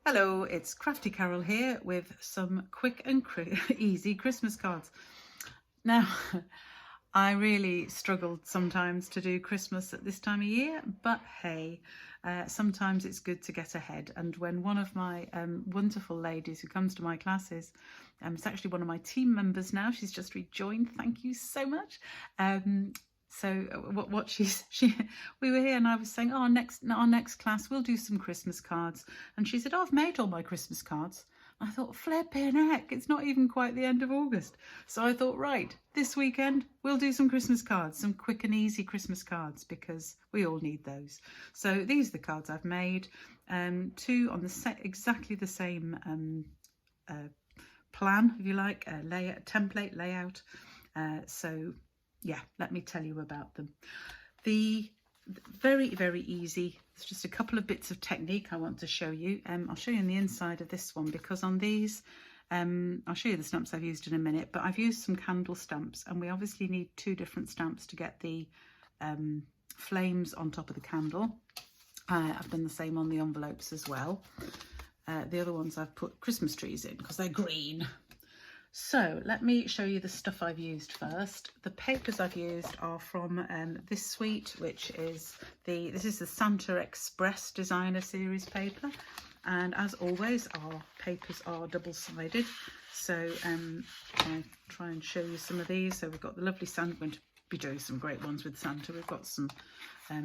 Hello, it's Crafty Carol here with some quick and easy Christmas cards. Now, I really struggled sometimes to do Christmas at this time of year, but hey, sometimes it's good to get ahead. And when one of my wonderful ladies who comes to my classes, it's actually one of my team members now, she's just rejoined, thank you so much. We were here and I was saying, oh, our next class we'll do some Christmas cards, and she said, oh, I've made all my Christmas cards. I thought, flipping heck, it's not even quite the end of August. So I thought, right, this weekend we'll do some Christmas cards, some quick and easy Christmas cards, because we all need those. So these are the cards I've made, two on the exactly the same plan, if you like, template layout. So yeah, let me tell you about them. The very, very easy. It's just a couple of bits of technique I want to show you. I'll show you in the inside of this one, because on these, I'll show you the stamps I've used in a minute, but I've used some candle stamps, and we obviously need two different stamps to get the flames on top of the candle. I've done the same on the envelopes as well. The other ones I've put Christmas trees in because they're green. So let me show you the stuff I've used first. The papers I've used are from this suite, which is this is the Santa Express Designer Series paper. And as always, our papers are double-sided. So I'll try and show you some of these. So we've got the lovely Santa. I'm going to be doing some great ones with Santa. We've got some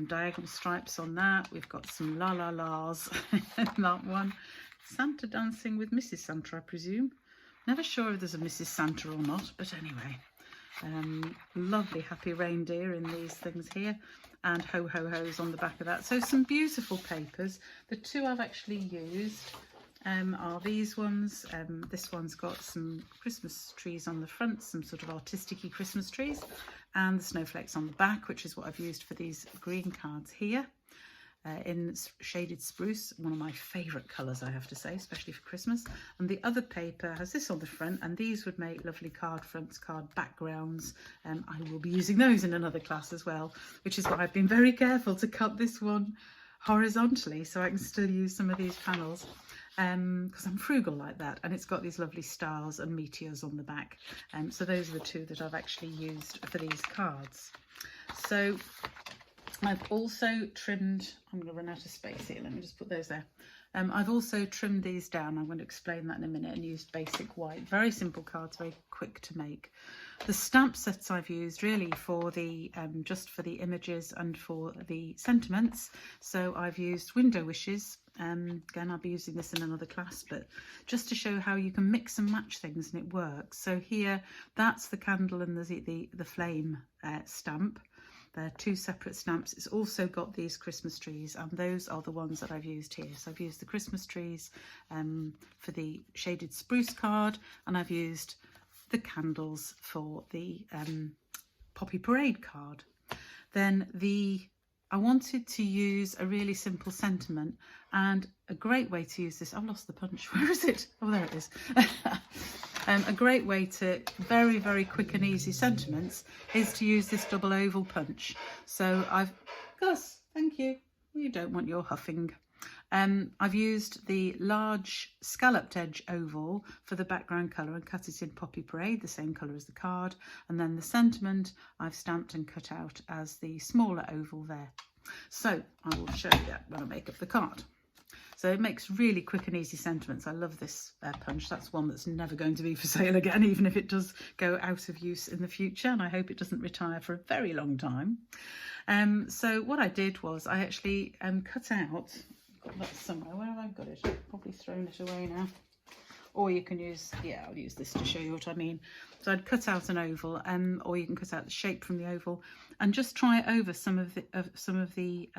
diagonal stripes on that. We've got some la-la-las in that one. Santa dancing with Mrs. Santa, I presume. Never sure if there's a Mrs. Santa or not, but anyway. Lovely happy reindeer in these things here, and ho-ho-hos on the back of that. So some beautiful papers. The two I've actually used are these ones. This one's got some Christmas trees on the front, some sort of artistic-y Christmas trees, and the snowflakes on the back, which is what I've used for these green cards here. In shaded spruce, one of my favourite colours, I have to say, especially for Christmas. And the other paper has this on the front, and these would make lovely card fronts, card backgrounds. I will be using those in another class as well, which is why I've been very careful to cut this one horizontally so I can still use some of these panels, because I'm frugal like that. And it's got these lovely stars and meteors on the back. So those are the two that I've actually used for these cards. So I've also trimmed, I'm going to run out of space here, let me just put those there. I've also trimmed these down, I'm going to explain that in a minute, and used basic white. Very simple cards, very quick to make. The stamp sets I've used really for the, just for the images and for the sentiments. So I've used window wishes. Again, I'll be using this in another class, but just to show how you can mix and match things and it works. So here, that's the candle and the flame stamp. They're two separate stamps. It's also got these Christmas trees, and those are the ones that I've used here. So I've used the Christmas trees for the shaded spruce card, and I've used the candles for the Poppy Parade card. Then I wanted to use a really simple sentiment, and a great way to use this, I've lost the punch, where is it? Oh, there it is. A great way to very, very quick and easy sentiments is to use this double oval punch. So Gus, thank you. You don't want your huffing. I've used the large scalloped edge oval for the background colour and cut it in Poppy Parade, the same colour as the card. And then the sentiment I've stamped and cut out as the smaller oval there. So I will show you that when I make up the card. So it makes really quick and easy sentiments. I love this punch. That's one that's never going to be for sale again, even if it does go out of use in the future. And I hope it doesn't retire for a very long time. So what I did was I actually cut out, I've got that somewhere. Where have I got it? I've probably thrown it away now. Or you can use, yeah, I'll use this to show you what I mean. So I'd cut out an oval, or you can cut out the shape from the oval, and just try over some of the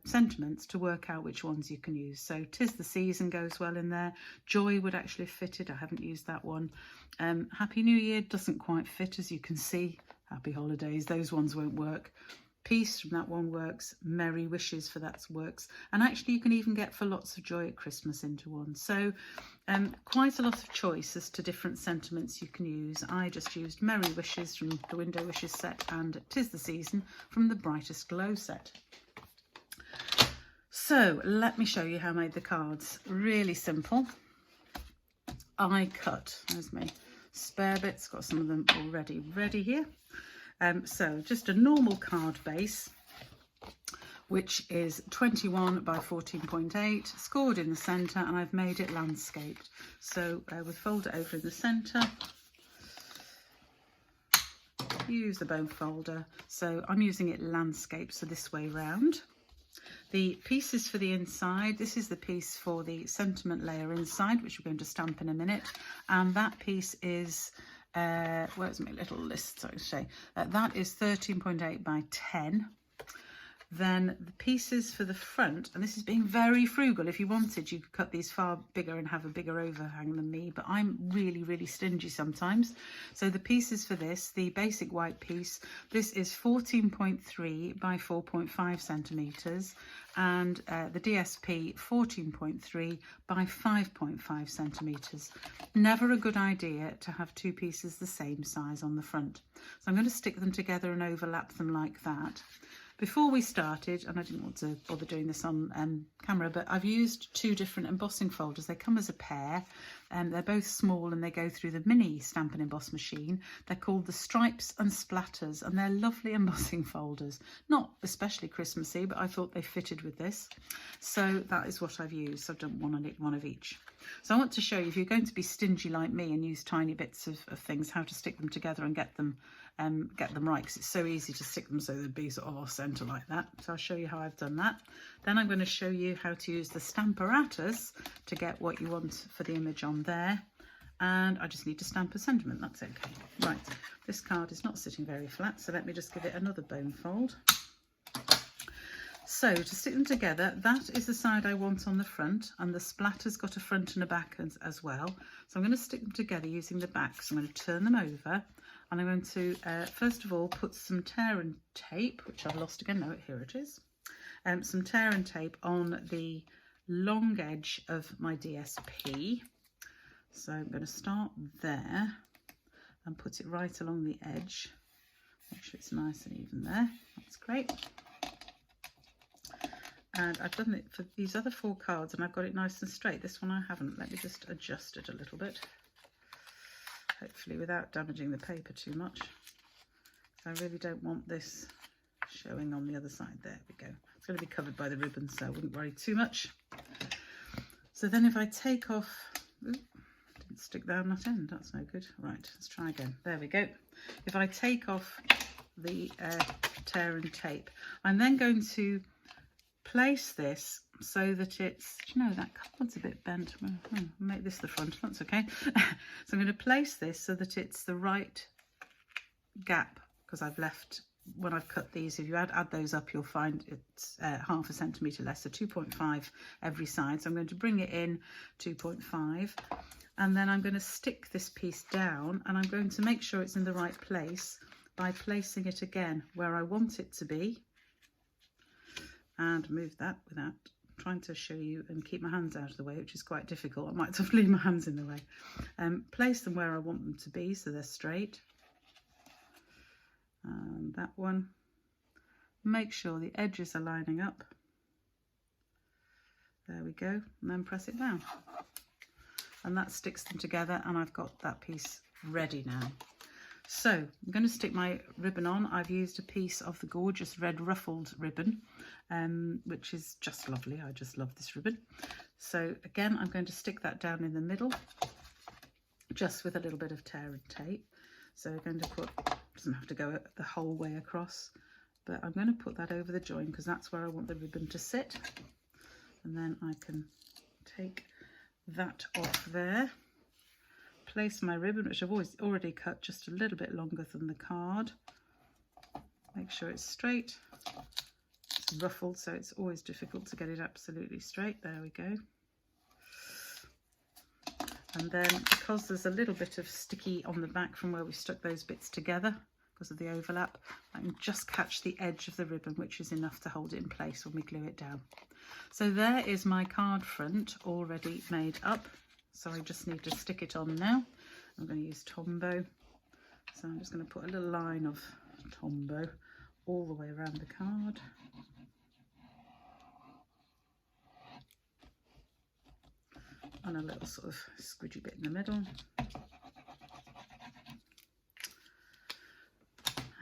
sentiments to work out which ones you can use. So 'Tis the Season goes well in there. Joy would actually fit it. I haven't used that one. Happy New Year doesn't quite fit, as you can see. Happy Holidays, those ones won't work. Peace from that one works. Merry Wishes for that works. And actually you can even get For Lots of Joy at Christmas into one. So quite a lot of choice as to different sentiments you can use. I just used Merry Wishes from the Window Wishes set and 'Tis the Season from the Brightest Glow set. So let me show you how I made the cards. Really simple. I cut, there's my spare bits, got some of them already ready here. So just a normal card base, which is 21 by 14.8, scored in the centre, and I've made it landscaped. So we fold it over in the centre, use the bone folder. So I'm using it landscaped, so this way round. The pieces for the inside, this is the piece for the sentiment layer inside, which we're going to stamp in a minute. And that piece is, where's my little list, so to say, that is 13.8 by 10. Then the pieces for the front, and this is being very frugal. If you wanted, you could cut these far bigger and have a bigger overhang than me, but I'm really, really stingy sometimes. So the pieces for this, the basic white piece, this is 14.3 by 4.5 centimetres, and the DSP 14.3 by 5.5 centimetres. Never a good idea to have two pieces the same size on the front. So I'm going to stick them together and overlap them like that. Before we started, and I didn't want to bother doing this on camera, but I've used two different embossing folders. They come as a pair, and they're both small, and they go through the mini Stamp and Emboss machine. They're called the Stripes and Splatters, and they're lovely embossing folders. Not especially Christmassy, but I thought they fitted with this. So that is what I've used. So I've done one of each. So I want to show you, if you're going to be stingy like me and use tiny bits of things, how to stick them together and get them right, because it's so easy to stick them so they'd be sort of off centre like that. So I'll show you how I've done that. Then I'm going to show you how to use the Stamparatus to get what you want for the image on there. And I just need to stamp a sentiment, that's okay. Right, this card is not sitting very flat, so let me just give it another bone fold. So to stick them together, that is the side I want on the front, and the splatter's got a front and a back as well. So I'm going to stick them together using the back. So I'm going to turn them over, and I'm going to first of all put some tear and tape, which I've lost again. No, here it is. Some tear and tape on the long edge of my DSP. So I'm going to start there and put it right along the edge. Make sure it's nice and even there. That's great. And I've done it for these other 4 cards, and I've got it nice and straight. This one I haven't. Let me just adjust it a little bit, hopefully without damaging the paper too much. I really don't want this showing on the other side. There we go. It's going to be covered by the ribbon, so I wouldn't worry too much. So then if I take off, ooh, didn't stick down that end, that's no good. Right, let's try again. There we go. If I take off the tear and tape, I'm then going to place this so that it's, do you know, that card's a bit bent. I'll make this the front, that's okay. So I'm going to place this so that it's the right gap, because I've left, when I've cut these, if you add those up, you'll find it's ½ a centimetre less, so 2.5 every side. So I'm going to bring it in 2.5, and then I'm going to stick this piece down, and I'm going to make sure it's in the right place by placing it again where I want it to be. And move that without trying to show you and keep my hands out of the way, which is quite difficult. I might have to leave my hands in the way. Place them where I want them to be so they're straight. And that one. Make sure the edges are lining up. There we go. And then press it down. And that sticks them together, and I've got that piece ready now. So I'm going to stick my ribbon on. I've used a piece of the gorgeous red ruffled ribbon, which is just lovely. I just love this ribbon. So again, I'm going to stick that down in the middle, just with a little bit of tear and tape. So I'm going to put, doesn't have to go the whole way across, but I'm going to put that over the join because that's where I want the ribbon to sit. And then I can take that off there. Place my ribbon, which I've already cut just a little bit longer than the card. Make sure it's straight. It's ruffled, so it's always difficult to get it absolutely straight. There we go. And then, because there's a little bit of sticky on the back from where we stuck those bits together because of the overlap, I can just catch the edge of the ribbon, which is enough to hold it in place when we glue it down. So there is my card front already made up. So I just need to stick it on now. I'm going to use Tombow. So I'm just going to put a little line of Tombow all the way around the card. and a little sort of squidgy bit in the middle.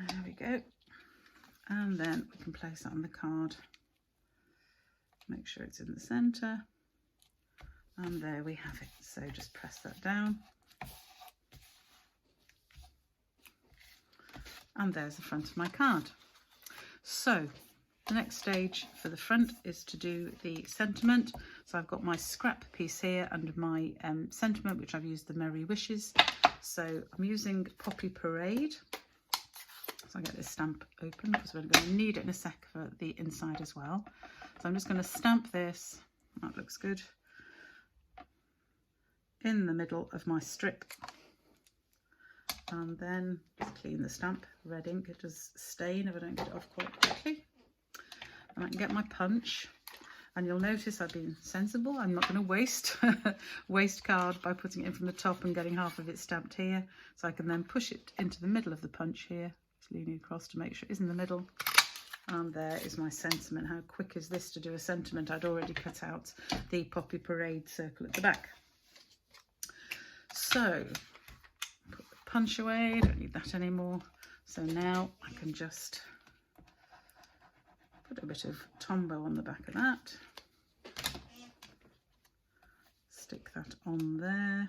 There we go. And then we can place that on the card. Make sure it's in the centre. And there we have it. So just press that down. And there's the front of my card. So the next stage for the front is to do the sentiment. So I've got my scrap piece here under my sentiment, which I've used the Merry Wishes. So I'm using Poppy Parade. So I get this stamp open because we're going to need it in a sec for the inside as well. So I'm just going to stamp this. That looks good. In the middle of my strip. And then just clean the stamp. Red ink, it does stain if I don't get it off quite quickly. And I can get my punch. And you'll notice I've been sensible. I'm not going to waste card by putting it in from the top and getting half of it stamped here. So I can then push it into the middle of the punch here. Just leaning across to make sure it is in the middle. And there is my sentiment. How quick is this to do a sentiment? I'd already cut out the Poppy Parade circle at the back. So put the punch away, don't need that anymore. So now I can just put a bit of Tombow on the back of that. Stick that on there.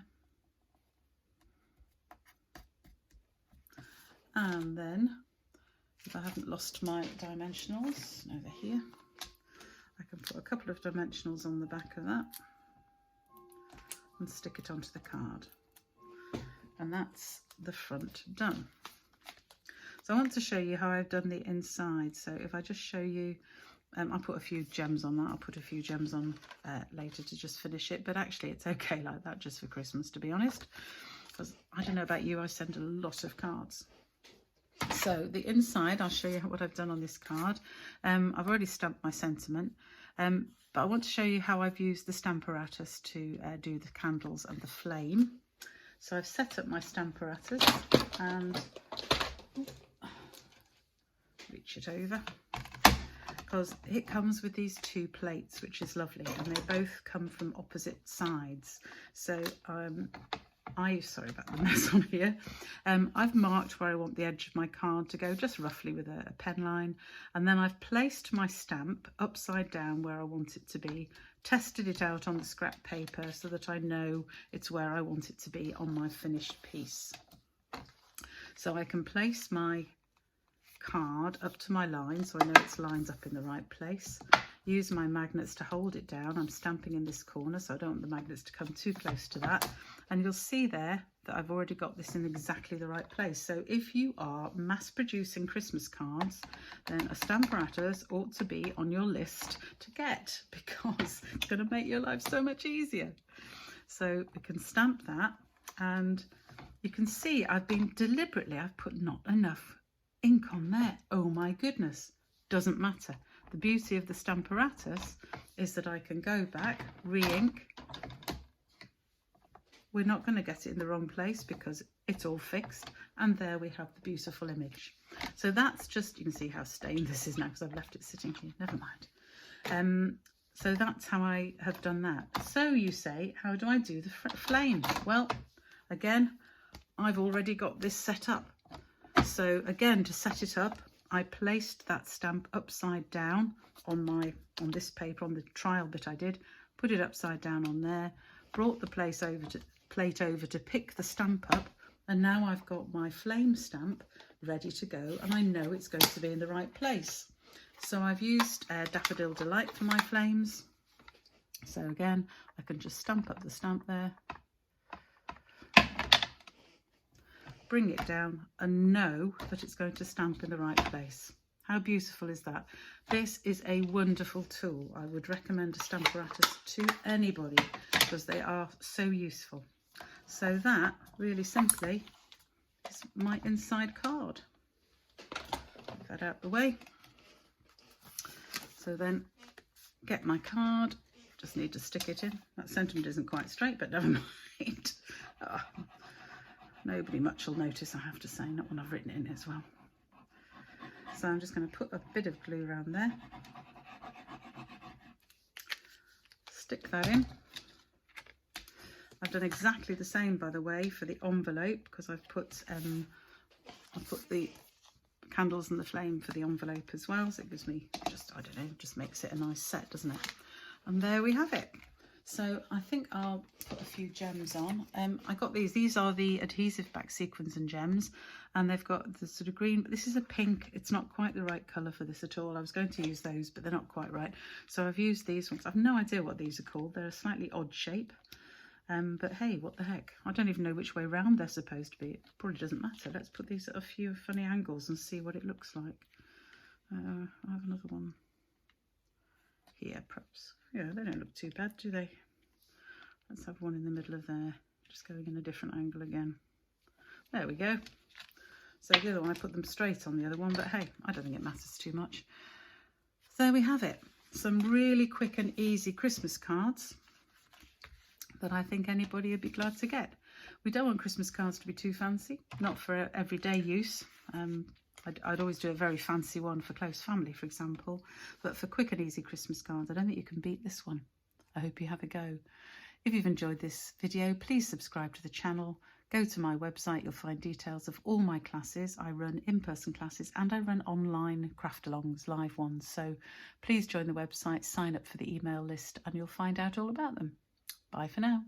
And then, if I haven't lost my dimensionals, no, they're here. I can put a couple of dimensionals on the back of that and stick it onto the card. And that's the front done. So I want to show you how I've done the inside. So if I just show you, I'll put a few gems on that. I'll put a few gems on later to just finish it. But actually it's okay like that just for Christmas, to be honest. Because I don't know about you, I send a lot of cards. So the inside, I'll show you what I've done on this card. I've already stamped my sentiment. But I want to show you how I've used the Stamparatus to do the candles and the flame. So I've set up my Stamparatus and reach it over, because it comes with these two plates, which is lovely, and they both come from opposite sides. So sorry about the mess on here. I've marked where I want the edge of my card to go, just roughly with a pen line, and then I've placed my stamp upside down where I want it to be, tested it out on the scrap paper so that I know it's where I want it to be on my finished piece. So I can place my card up to my line so I know its lines up in the right place. Use my magnets to hold it down. I'm stamping in this corner, so I don't want the magnets to come too close to that. And you'll see there that I've already got this in exactly the right place. So if you are mass producing Christmas cards, then a Stamparatus ought to be on your list to get, because it's going to make your life so much easier. So we can stamp that, and you can see I've put not enough ink on there. Oh my goodness, doesn't matter. The beauty of the Stamparatus is that I can go back, re-ink. We're not going to get it in the wrong place because it's all fixed, and there we have the beautiful image. So that's just, you can see how stained this is now because I've left it sitting here, never mind. So that's how I have done that. So you say, how do I do the flame? Well, again, I've already got this set up. So again, to set it up, I placed that stamp upside down on this paper, on the trial bit I did, put it upside down on there, brought the plate over to pick the stamp up, and now I've got my flame stamp ready to go, and I know it's going to be in the right place. So I've used Daffodil Delight for my flames. So again, I can just stamp up the stamp there, bring it down, and know that it's going to stamp in the right place. How beautiful is that? This is a wonderful tool. I would recommend a Stamparatus to anybody because they are so useful. So that, really simply, is my inside card. Get that out the way. So then, get my card. Just need to stick it in. That sentiment isn't quite straight, but never mind. Oh. Nobody much will notice, I have to say, not when I've written it in as well. So I'm just going to put a bit of glue around there. Stick that in. I've done exactly the same, by the way, for the envelope, because I've put the candles and the flame for the envelope as well. So it gives me just, I don't know, just makes it a nice set, doesn't it? And there we have it. So I think I'll put a few gems on. I got these are the adhesive back sequins and gems, and they've got the sort of green, but this is a pink. It's not quite the right colour for this at all. I was going to use those, but they're not quite right. So I've used these ones. I've no idea what these are called. They're a slightly odd shape. But hey, what the heck? I don't even know which way round they're supposed to be. It probably doesn't matter. Let's put these at a few funny angles and see what it looks like. I have another one here, perhaps. Yeah, they don't look too bad, do they? Let's have one in the middle of there, just going in a different angle again. There we go. So the other one, I put them straight on the other one, but hey, I don't think it matters too much. So there we have it. Some really quick and easy Christmas cards that I think anybody would be glad to get. We don't want Christmas cards to be too fancy, not for everyday use. I'd always do a very fancy one for close family, for example, but for quick and easy Christmas cards, I don't think you can beat this one. I hope you have a go. If you've enjoyed this video, please subscribe to the channel. Go to my website, you'll find details of all my classes. I run in-person classes and I run online craft-alongs, live ones. So please join the website, sign up for the email list, and you'll find out all about them. Bye for now.